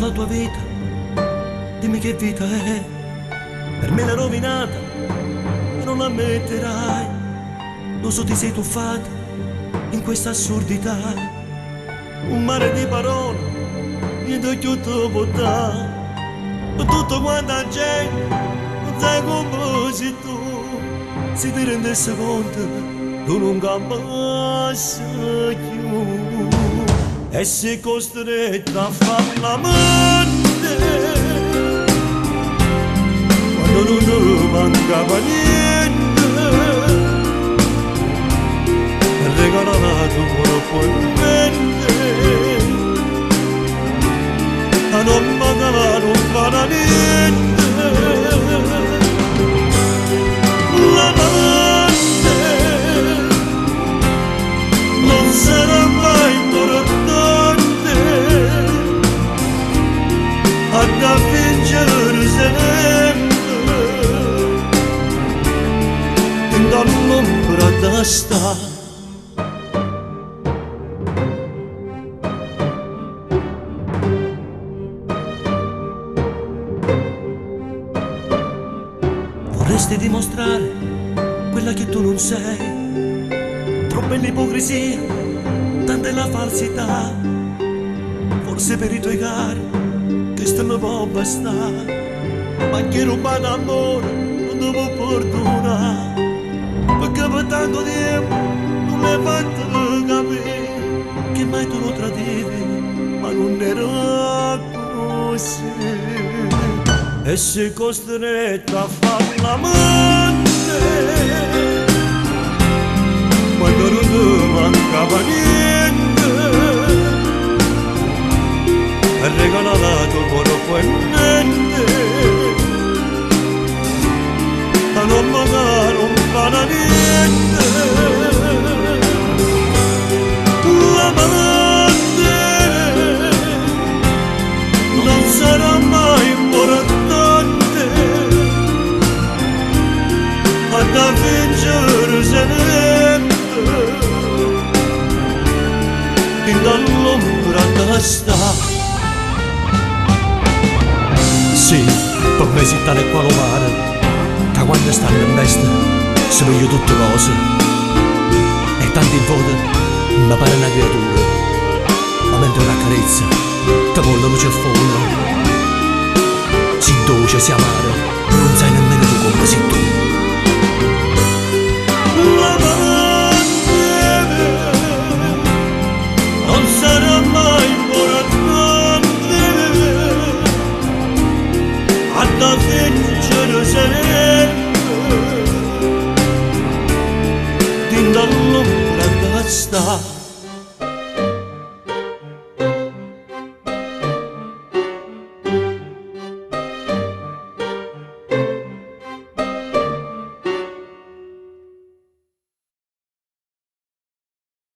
la tua vita, dimmi che vita è. Per me l'hai rovinata e non la metterai. Lo so, ti sei tuffata in questa assurdità. Un mare di parole, niente più tu può dare. Per tutto quanta gente, non sai come sei tu. Se ti rendesse conto, tu non campassi più. E sei costretta a far l'amante quando non ti mancava niente. E regalato un corpo in mente, a non mancava, non farà niente. L'amante non sarà mai importante da vincere sempre e dall'ombra da sta. Vorresti dimostrare quella che tu non sei, troppa è l'ipocrisia, tanta è la falsità. Forse per i tuoi cari questo mi può bastare, ma che ruba d'amore non ti può perdonare, perché per tanto tempo non l'hai fatto capire che mai tu lo tradivi, ma non era così. E sei costretta a far l'amante quando non ti mancava niente. E regalato il corpo in mente, a non mancare, non farà niente. L'amante non sarà mai importante da vincere sempre e dall'ombra da sta. Sì, per me si tale quale umano, che quando stanno in veste si vedono tutte cose. E tanti in foto mi pare una creatura, ma mentre la carezza, che con la luce fonda, si dolce, si ama